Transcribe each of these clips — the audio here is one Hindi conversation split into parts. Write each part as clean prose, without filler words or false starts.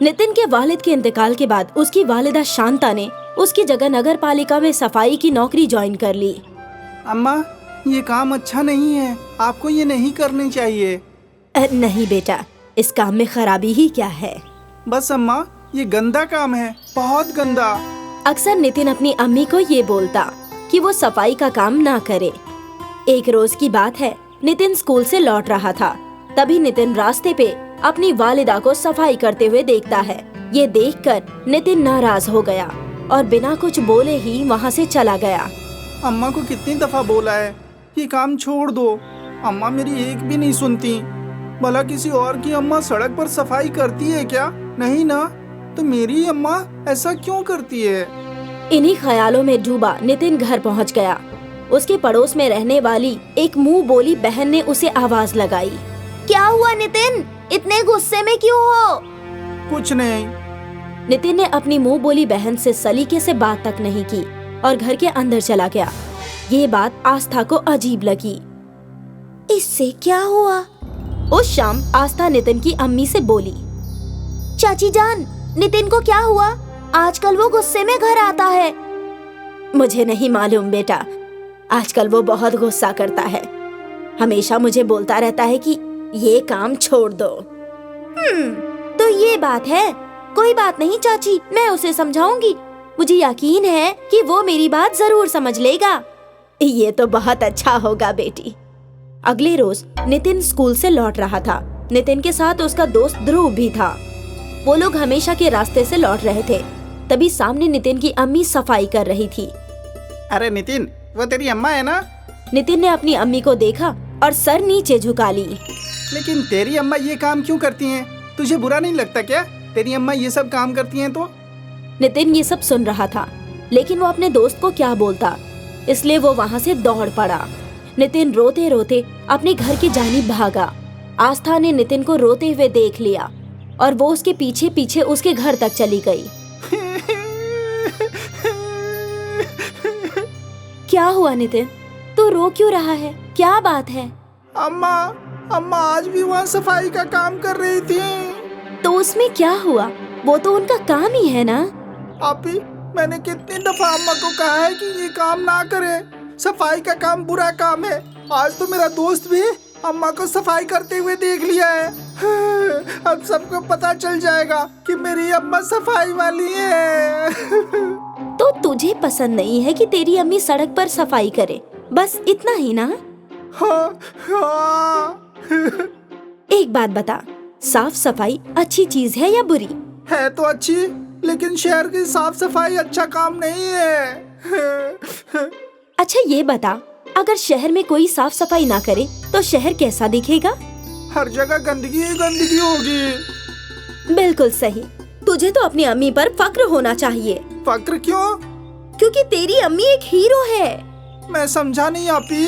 नितिन के वालिद के इंतकाल के बाद उसकी वालिदा शांता ने उसकी जगह नगर पालिका में सफाई की नौकरी ज्वाइन कर ली। अम्मा, ये काम अच्छा नहीं है, आपको ये नहीं करनी चाहिए। नहीं बेटा, इस काम में खराबी ही क्या है। बस अम्मा, ये गंदा काम है, बहुत गंदा। अक्सर नितिन अपनी अम्मी को ये बोलता कि वो सफाई का काम ना करे। एक रोज की बात है, नितिन स्कूल से लौट रहा था। तभी नितिन रास्ते पे अपनी वालिदा को सफाई करते हुए देखता है। ये देखकर नितिन नाराज हो गया और बिना कुछ बोले ही वहाँ से चला गया। अम्मा को कितनी दफा बोला है ये काम छोड़ दो, अम्मा मेरी एक भी नहीं सुनती। भला किसी और की अम्मा सड़क पर सफाई करती है क्या? नहीं ना, तो मेरी अम्मा ऐसा क्यों करती है? इन्हीं ख्यालों में डूबा नितिन घर पहुँच गया। उसके पड़ोस में रहने वाली एक मुंह बोली बहन ने उसे आवाज लगाई। क्या हुआ नितिन, इतने गुस्से में क्यों हो? कुछ नहीं। नितिन ने अपनी मुंह बोली बहन से सलीके से बात तक नहीं की और घर के अंदर चला गया। ये बात आस्था को अजीब लगी। इससे क्या हुआ? उस शाम आस्था नितिन की अम्मी से बोली, चाची जान, नितिन को क्या हुआ? आजकल वो गुस्से में घर आता है। मुझे नहीं मालूम बेटा, आजकल वो बहुत गुस्सा करता है। हमेशा मुझे बोलता रहता है कि ये काम छोड़ दो। तो ये बात है। कोई बात नहीं चाची, मैं उसे समझाऊंगी। मुझे यकीन है कि वो मेरी बात जरूर समझ लेगा। ये तो बहुत अच्छा होगा बेटी। अगले रोज नितिन स्कूल से लौट रहा था। नितिन के साथ उसका दोस्त ध्रुव भी था। वो लोग हमेशा के रास्ते से लौट रहे थे। तभी सामने नितिन की अम्मी सफाई कर रही थी। अरे नितिन, वो तेरी अम्मा है ना? नितिन ने अपनी अम्मी को देखा और सर नीचे झुका ली। लेकिन तेरी अम्मा ये काम क्यों करती हैं? तुझे बुरा नहीं लगता क्या तेरी अम्मा ये सब काम करती हैं तो? नितिन ये सब सुन रहा था, लेकिन वो अपने दोस्त को क्या बोलता, इसलिए वो वहाँ से दौड़ पड़ा। नितिन रोते रोते अपने घर की जानिब भागा। आस्था ने नितिन को रोते हुए देख लिया और वो उसके पीछे पीछे उसके घर तक चली गई। क्या हुआ नितिन, तू रो क्यों रहा है? क्या बात है? अम्मा आज भी वहाँ सफाई का काम कर रही थी। तो उसमें क्या हुआ? वो तो उनका काम ही है ना। आपी, मैंने कितनी दफा अम्मा को कहा है कि ये काम ना करे, सफाई का काम बुरा काम है। आज तो मेरा दोस्त भी अम्मा को सफाई करते हुए देख लिया है। अब सबको पता चल जाएगा कि मेरी अम्मा सफाई वाली है। तो तुझे पसंद नहीं है कि तेरी अम्मी सड़क पर सफाई करे, बस इतना ही ना? हाँ। एक बात बता, साफ सफाई अच्छी चीज है या बुरी? है तो अच्छी, लेकिन शहर की साफ सफाई अच्छा काम नहीं है। अच्छा ये बता, अगर शहर में कोई साफ सफाई ना करे तो शहर कैसा दिखेगा? हर जगह गंदगी ही गंदगी होगी। बिल्कुल सही। तुझे तो अपनी अम्मी पर फक्र होना चाहिए। फक्र क्यों? क्योंकि तेरी अम्मी एक हीरो है। मैं समझा नहीं आपी।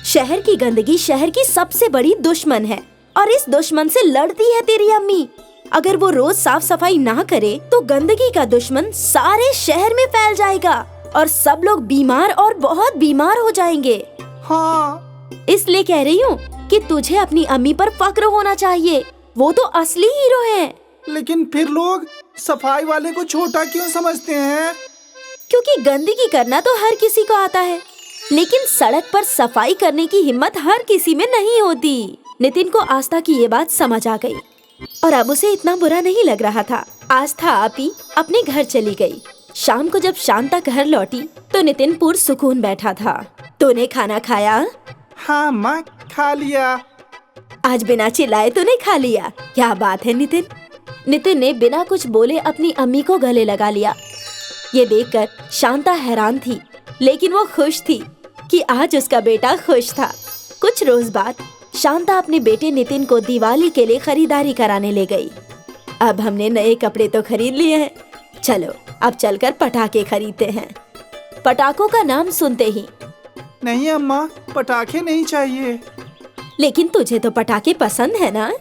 शहर की गंदगी शहर की सबसे बड़ी दुश्मन है और इस दुश्मन से लड़ती है तेरी अम्मी। अगर वो रोज साफ सफाई ना करे तो गंदगी का दुश्मन सारे शहर में फैल जाएगा और सब लोग बीमार और बहुत बीमार हो जाएंगे। हाँ, इसलिए कह रही हूँ कि तुझे अपनी अम्मी पर फक्र होना चाहिए। वो तो असली हीरो है। लेकिन फिर लोग सफाई वाले को छोटा क्यों समझते हैं? क्योंकि गंदगी करना तो हर किसी को आता है, लेकिन सड़क पर सफाई करने की हिम्मत हर किसी में नहीं होती। नितिन को आस्था की ये बात समझ आ गई और अब उसे इतना बुरा नहीं लग रहा था। आस्था आपी अपने घर चली गई। शाम को जब शांता घर लौटी तो नितिन पुरसुकून बैठा था। तूने खाना खाया? हाँ माँ, खा लिया। आज बिना चिल्लाए तूने खा लिया, क्या बात है नितिन। नितिन ने बिना कुछ बोले अपनी अम्मी को गले लगा लिया। ये देखकर शांता हैरान थी, लेकिन वो खुश थी कि आज उसका बेटा खुश था। कुछ रोज बाद शांता अपने बेटे नितिन को दिवाली के लिए खरीदारी कराने ले गई। अब हमने नए कपड़े तो खरीद लिए हैं, चलो अब चलकर पटाखे खरीदते हैं। पटाखों का नाम सुनते ही, नहीं अम्मा, पटाखे नहीं चाहिए। लेकिन तुझे तो पटाखे पसंद है ना?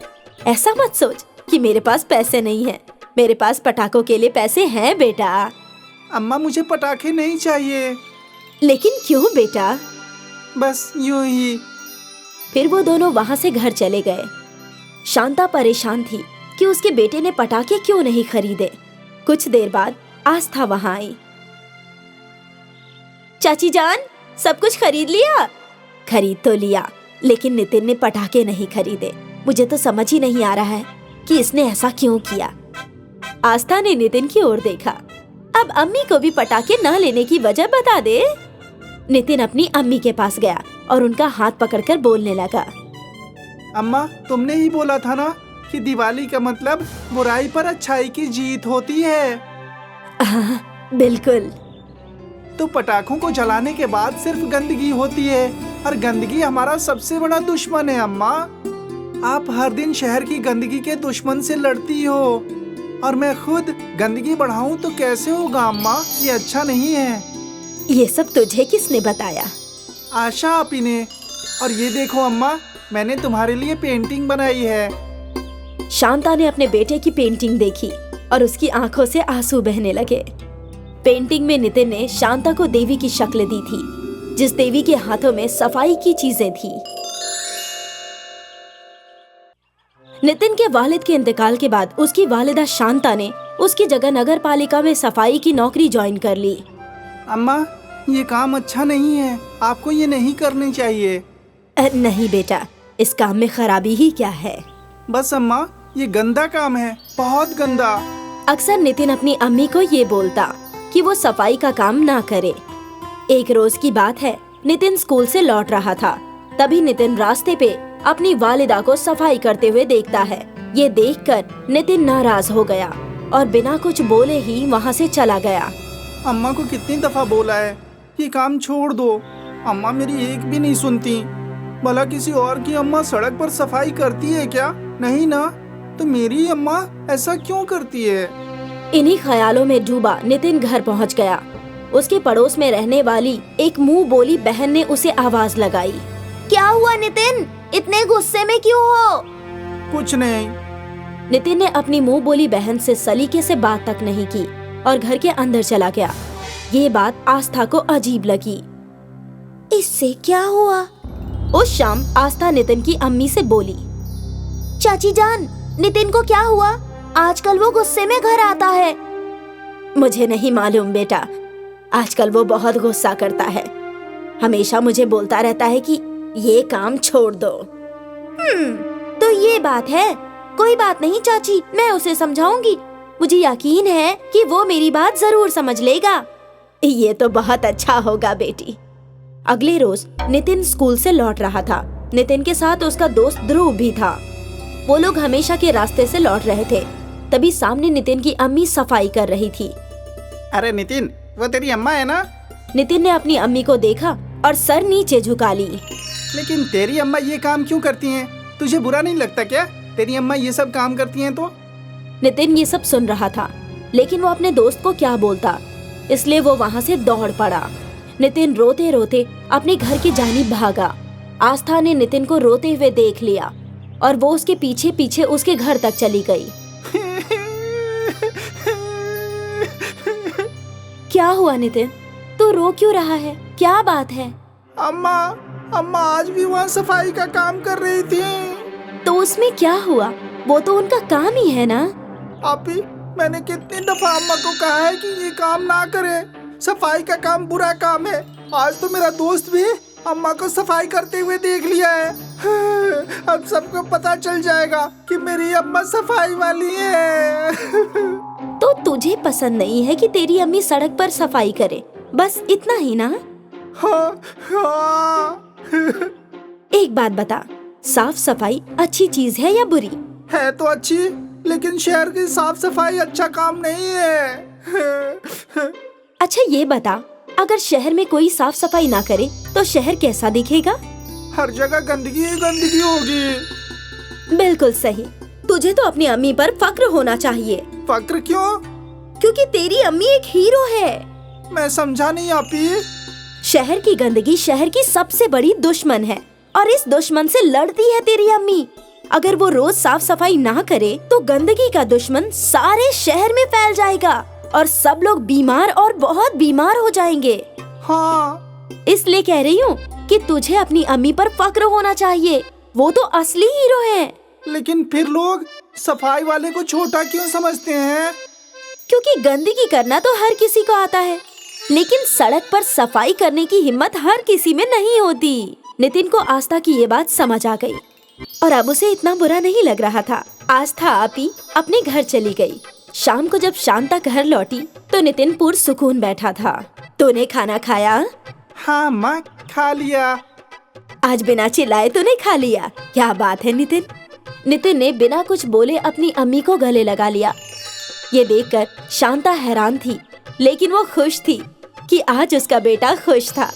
ऐसा मत सोच कि मेरे पास पैसे नहीं हैं। मेरे पास पटाखों के लिए पैसे हैं बेटा। अम्मा मुझे पटाखे नहीं चाहिए। लेकिन क्यों बेटा? बस यूं ही। फिर वो दोनों वहाँ से घर चले गए। शांता परेशान थी कि उसके बेटे ने पटाखे क्यों नहीं खरीदे। कुछ देर बाद आस्था वहाँ आई। चाची जान, सब कुछ खरीद लिया? खरीद तो लिया, लेकिन नितिन ने पटाखे नहीं खरीदे। मुझे तो समझ ही नहीं आ रहा है कि इसने ऐसा क्यों किया। आस्था ने नितिन की ओर देखा। अब अम्मी को भी पटाखे न लेने की वजह बता दे। नितिन अपनी अम्मी के पास गया और उनका हाथ पकड़कर बोलने लगा। अम्मा, तुमने ही बोला था ना कि दिवाली का मतलब बुराई पर अच्छाई की जीत होती है। हाँ, बिल्कुल। तो पटाखों को जलाने के बाद सिर्फ गंदगी होती है और गंदगी हमारा सबसे बड़ा दुश्मन है। अम्मा, आप हर दिन शहर की गंदगी के दुश्मन से लड़ती हो और मैं खुद गंदगी बढ़ाऊं तो कैसे होगा अम्मा? ये अच्छा नहीं है। ये सब तुझे किसने बताया? आशा आपी ने। और ये देखो अम्मा, मैंने तुम्हारे लिए पेंटिंग बनाई है। शांता ने अपने बेटे की पेंटिंग देखी और उसकी आंखों से आंसू बहने लगे। पेंटिंग में नितिन ने शांता को देवी की शक्ल दी थी, जिस देवी के हाथों में सफाई की चीजें थी। नितिन के वालिद के इंतकाल के बाद उसकी वालिदा शांता ने उसकी जगह नगर पालिका में सफाई की नौकरी ज्वाइन कर ली। अम्मा, ये काम अच्छा नहीं है, आपको ये नहीं करनी चाहिए। नहीं बेटा, इस काम में खराबी ही क्या है? बस अम्मा, ये गंदा काम है, बहुत गंदा। अक्सर नितिन अपनी अम्मी को ये बोलता कि वो सफाई का काम ना करे। एक रोज की बात है, नितिन स्कूल से लौट रहा था। तभी नितिन रास्ते पे अपनी वालिदा को सफाई करते हुए देखता है। ये देखकर नितिन नाराज हो गया और बिना कुछ बोले ही वहाँ से चला गया। अम्मा को कितनी दफा बोला है ये काम छोड़ दो, अम्मा मेरी एक भी नहीं सुनती। भला किसी और की अम्मा सड़क पर सफाई करती है क्या? नहीं ना, तो मेरी अम्मा ऐसा क्यों करती है? इन्हीं ख्यालों में डूबा नितिन घर पहुंच गया। उसके पड़ोस में रहने वाली एक मुंह बोली बहन ने उसे आवाज लगाई। क्या हुआ नितिन, इतने गुस्से में क्यों हो? कुछ नहीं। नितिन ने अपनी मुंह बोली बहन से सलीके से बात तक नहीं की और घर के अंदर चला गया। ये बात आस्था को अजीब लगी। इससे क्या हुआ? उस शाम आस्था नितिन की अम्मी से बोली, चाची जान, नितिन को क्या हुआ? आजकल वो गुस्से में घर आता है। मुझे नहीं मालूम बेटा, आजकल वो बहुत गुस्सा करता है। हमेशा मुझे बोलता रहता है कि ये काम छोड़ दो। तो ये बात है। कोई बात नहीं चाची, मैं उसे समझाऊंगी। मुझे यकीन है कि वो मेरी बात जरूर समझ लेगा। ये तो बहुत अच्छा होगा बेटी। अगले रोज नितिन स्कूल से लौट रहा था। नितिन के साथ उसका दोस्त ध्रुव भी था। वो लोग हमेशा के रास्ते से लौट रहे थे। तभी सामने नितिन की अम्मी सफाई कर रही थी। अरे नितिन, वो तेरी अम्मा है ना? नितिन ने अपनी अम्मी को देखा और सर नीचे झुका ली। लेकिन तेरी अम्मा ये काम क्यों करती हैं? तुझे बुरा नहीं लगता क्या तेरी अम्मा ये सब काम करती हैं तो? नितिन ये सब सुन रहा था, लेकिन वो अपने दोस्त को क्या बोलता, इसलिए वो वहाँ से दौड़ पड़ा। नितिन रोते रोते अपने घर की जानिब भागा। आस्था ने नितिन को रोते हुए देख लिया और वो उसके पीछे पीछे उसके घर तक चली गई। क्या हुआ नितिन, तू रो क्यों रहा है? क्या बात है? अम्मा आज भी वहाँ सफाई का काम कर रही थी। तो उसमें क्या हुआ? वो तो उनका काम ही है ना। आपी, मैंने कितनी दफा अम्मा को कहा है कि ये काम ना करे, सफाई का काम बुरा काम है। आज तो मेरा दोस्त भी अम्मा को सफाई करते हुए देख लिया है। अब सबको पता चल जाएगा कि मेरी अम्मा सफाई वाली है। तो तुझे पसंद नहीं है कि तेरी अम्मी सड़क पर सफाई करे, बस इतना ही ना? हाँ। एक बात बता, साफ सफाई अच्छी चीज है या बुरी? है तो अच्छी, लेकिन शहर की साफ सफाई अच्छा काम नहीं है। अच्छा ये बता, अगर शहर में कोई साफ सफाई ना करे तो शहर कैसा दिखेगा? हर जगह गंदगी ही गंदगी होगी। बिल्कुल सही। तुझे तो अपनी अम्मी पर फक्र होना चाहिए। फक्र क्यों? क्योंकि तेरी अम्मी एक हीरो है। मैं समझा नहीं आपी। शहर की गंदगी शहर की सबसे बड़ी दुश्मन है और इस दुश्मन से लड़ती है तेरी अम्मी। अगर वो रोज साफ सफाई ना करे तो गंदगी का दुश्मन सारे शहर में फैल जाएगा और सब लोग बीमार और बहुत बीमार हो जाएंगे। हाँ, इसलिए कह रही हूँ कि तुझे अपनी अम्मी पर फक्र होना चाहिए। वो तो असली हीरो है। लेकिन फिर लोग सफाई वाले को छोटा क्यों समझते हैं? क्योंकि गंदगी करना तो हर किसी को आता है, लेकिन सड़क पर सफाई करने की हिम्मत हर किसी में नहीं होती। नितिन को आस्था की ये बात समझ आ गई और अब उसे इतना बुरा नहीं लग रहा था। आस्था आपी अपने घर चली गई। शाम को जब शांता घर लौटी तो नितिन पुरसुकून बैठा था। तूने खाना खाया? हाँ अम्मा, खा लिया। आज बिना चिल्लाए तूने खा लिया, क्या बात है नितिन। नितिन ने बिना कुछ बोले अपनी अम्मी को गले लगा लिया। ये देखकर शांता हैरान थी, लेकिन वो खुश थी कि आज उसका बेटा खुश था।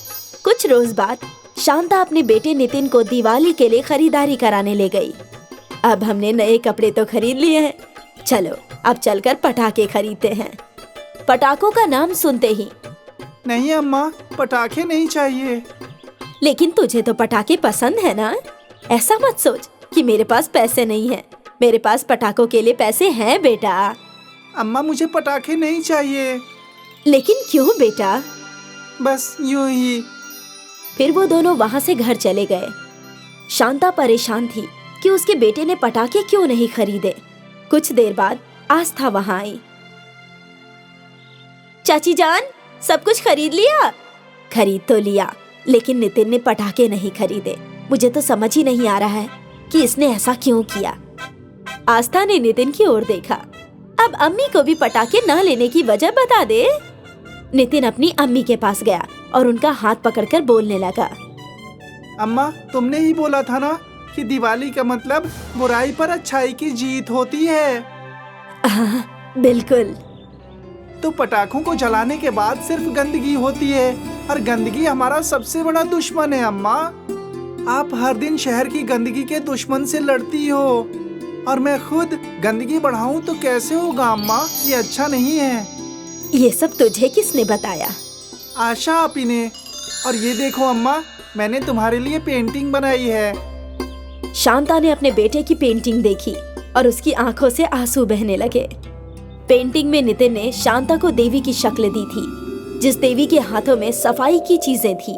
कुछ रोज बाद शांता अपने बेटे नितिन को दिवाली के लिए खरीदारी कराने ले गई। अब हमने नए कपड़े तो खरीद लिए हैं, चलो अब चलकर पटाखे खरीदते हैं। पटाखों का नाम सुनते ही, नहीं अम्मा, पटाखे नहीं चाहिए। लेकिन तुझे तो पटाखे पसंद है ना। ऐसा मत सोच कि मेरे पास पैसे नहीं हैं। मेरे पास पटाखों के लिए पैसे हैं बेटा। अम्मा मुझे पटाखे नहीं चाहिए। लेकिन क्यों बेटा? बस यूं ही। फिर वो दोनों वहाँ से घर चले गए। शांता परेशान थी कि उसके बेटे ने पटाखे क्यों नहीं खरीदे। कुछ देर बाद आस्था वहाँ आई। चाची जान, सब कुछ खरीद लिया? खरीद तो लिया, लेकिन नितिन ने पटाखे नहीं खरीदे। मुझे तो समझ ही नहीं आ रहा है कि इसने ऐसा क्यों किया। आस्था ने नितिन की ओर देखा। अब अम्मी को भी पटाखे न लेने की वजह बता दे। नितिन अपनी अम्मी के पास गया और उनका हाथ पकड़कर बोलने लगा। अम्मा, तुमने ही बोला था ना कि दिवाली का मतलब बुराई पर अच्छाई की जीत होती है। हाँ, बिल्कुल। तो पटाखों को जलाने के बाद सिर्फ गंदगी होती है और गंदगी हमारा सबसे बड़ा दुश्मन है। अम्मा, आप हर दिन शहर की गंदगी के दुश्मन से लड़ती हो और मैं खुद गंदगी बढ़ाऊं तो कैसे होगा अम्मा? ये अच्छा नहीं है। ये सब तुझे किसने बताया? आशा आपी ने। और ये देखो अम्मा, मैंने तुम्हारे लिए पेंटिंग बनाई है। शांता ने अपने बेटे की पेंटिंग देखी और उसकी आंखों से आंसू बहने लगे। पेंटिंग में नितिन ने शांता को देवी की शक्ल दी थी, जिस देवी के हाथों में सफाई की चीजें थी।